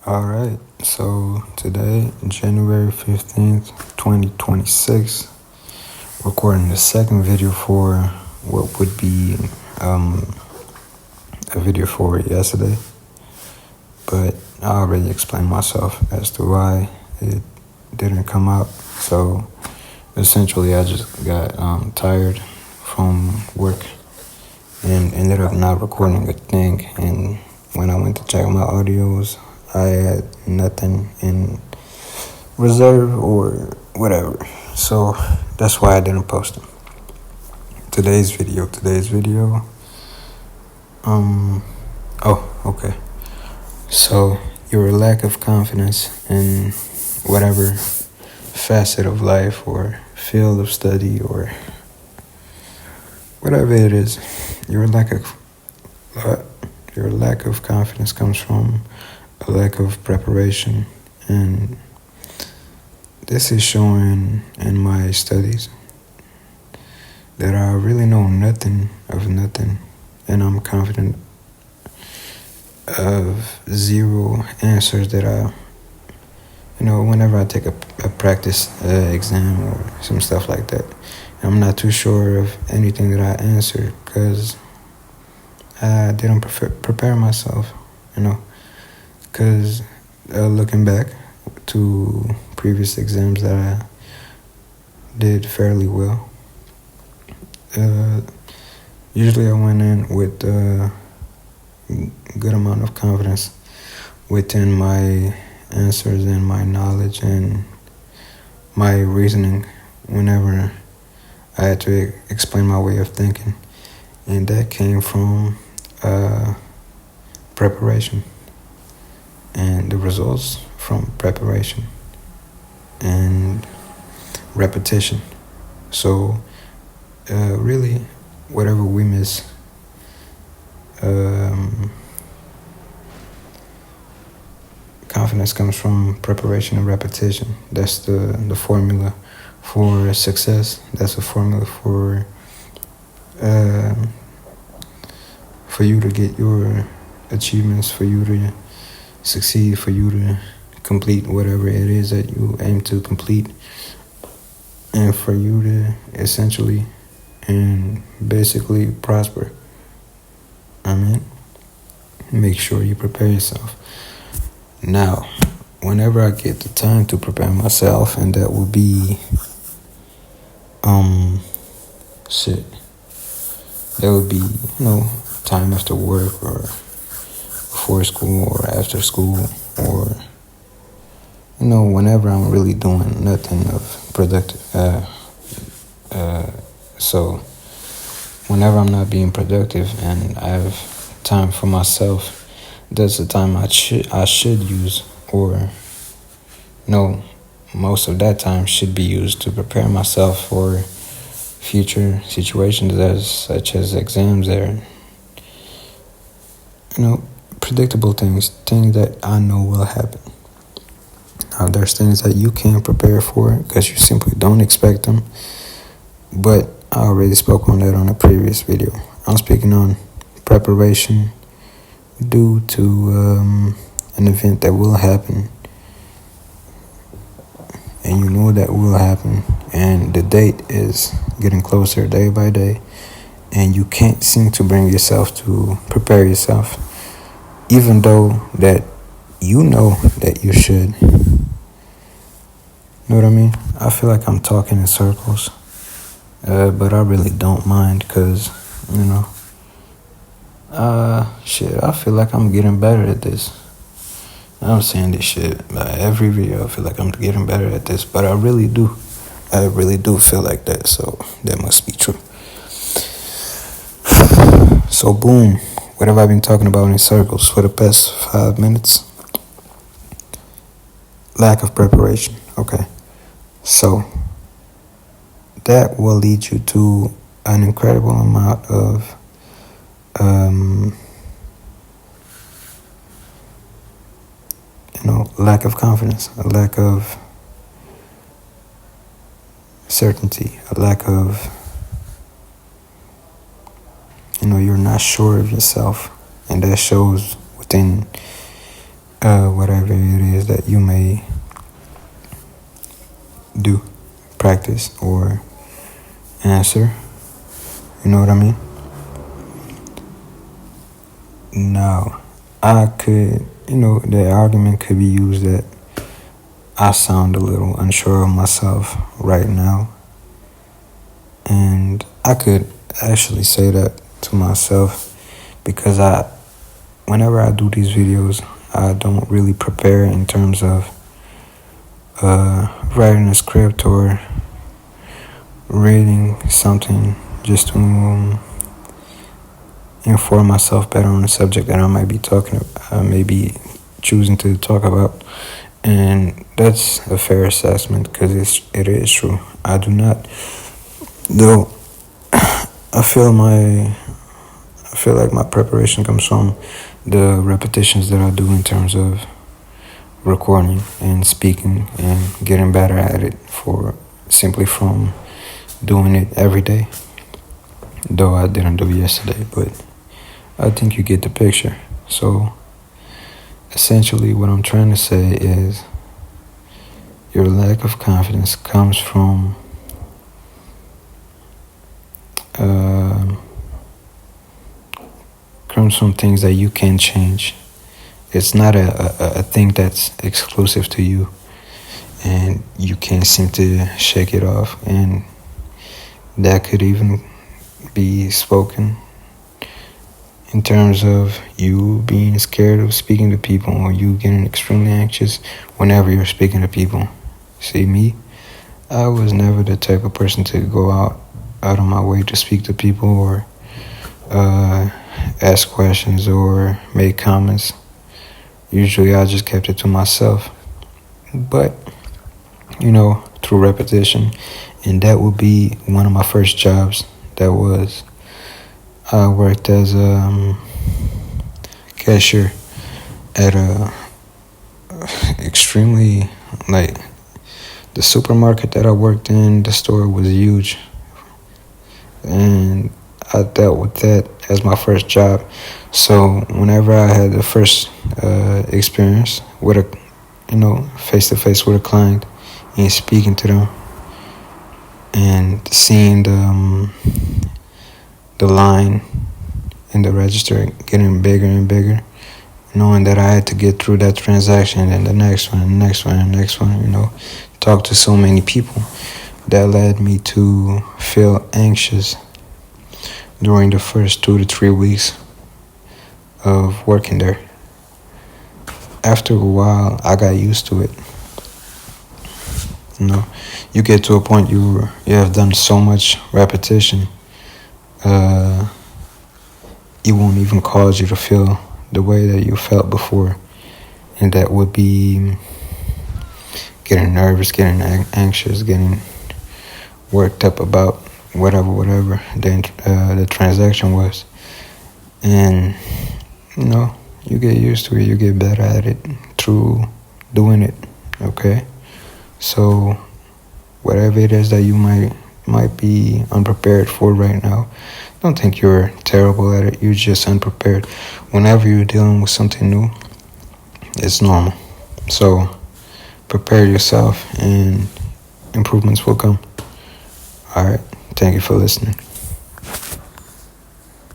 All right, so today, January 15th, 2026, recording the second video for what would be a video for yesterday, but I already explained myself as to why it didn't come out. So essentially, I just got tired from work and ended up not recording a thing. And when I went to check my audios, I had nothing in reserve or whatever. So that's why I didn't post them. Today's video. Okay. So your lack of confidence in whatever facet of life or field of study or whatever it is, your lack of confidence comes from a lack of preparation, and this is showing in my studies that I really know nothing of nothing, and I'm confident of zero answers that whenever I take a practice exam or some stuff like that, I'm not too sure of anything that I answered because I didn't prepare myself, because looking back to previous exams that I did fairly well, usually I went in with a good amount of confidence within my answers and my knowledge and my reasoning whenever I had to explain my way of thinking, and that came from preparation and the results from preparation and repetition. So really, whatever we miss, confidence comes from preparation and repetition. That's the formula for success. That's a formula for you to get your achievements, for you to succeed, for you to complete whatever it is that you aim to complete, and for you to essentially and basically prosper. Make sure you prepare yourself. Now, whenever I get the time to prepare myself, and that will be that would be time after work or before school or after school, or whenever I'm really doing nothing of productive. So whenever I'm not being productive and I have time for myself, that's the time I should use, or most of that time should be used to prepare myself for future situations such as exams or predictable things that I know will happen. Now, there's things that you can't prepare for because you simply don't expect them, but I already spoke on that on a previous video. I'm speaking on preparation due to an event that will happen, and you know that will happen, and the date is getting closer day by day, and you can't seem to bring yourself to prepare yourself, even though that you know that you should. Know what I mean? I feel like I'm talking in circles, but I really don't mind because, I feel like I'm getting better at this. I'm saying this shit by every video. I feel like I'm getting better at this, but I really do. I really do feel like that, so that must be true. So boom, what have I been talking about in circles for the past 5 minutes? Lack of preparation. Okay. So that will lead you to an incredible amount of lack of confidence, a lack of certainty, a lack of you're not sure of yourself, and that shows within whatever whatever it is that you may do, practice, or answer. You know what I mean? Now, I could, the argument could be used that I sound a little unsure of myself right now. And I could actually say that to myself because whenever I do these videos, I don't really prepare in terms of writing a script or reading something just to inform myself better on the subject that I might be maybe choosing to talk about. And that's a fair assessment because it is true. I do not, though. I feel like my preparation comes from the repetitions that I do in terms of recording and speaking and getting better at it simply from doing it every day. Though I didn't do it yesterday, but I think you get the picture. So essentially what I'm trying to say is your lack of confidence comes from things that you can change. It's not a thing that's exclusive to you and you can't seem to shake it off, and that could even be spoken in terms of you being scared of speaking to people or you getting extremely anxious whenever you're speaking to people. See, me, I was never the type of person to go out of my way to speak to people or ask questions or make comments. Usually I just kept it to myself. But, through repetition, and that would be one of my first jobs. I worked as a cashier at extremely, the supermarket that I worked in, the store was huge. And I dealt with that as my first job. So whenever I had the first experience with face-to-face with a client and speaking to them and seeing the line in the register getting bigger and bigger, knowing that I had to get through that transaction and the next one, talk to so many people, that led me to feel anxious during the first 2 to 3 weeks of working there. After a while, I got used to it. You get to a point you have done so much repetition, it won't even cause you to feel the way that you felt before, and that would be getting nervous, getting anxious, getting worked up about whatever the transaction was. And you get used to it, you get better at it through doing it. Okay, so whatever it is that you might be unprepared for right now, don't think you're terrible at it. You're just unprepared. Whenever you're dealing with something new, it's normal. So prepare yourself and improvements will come. All right. Thank you for listening.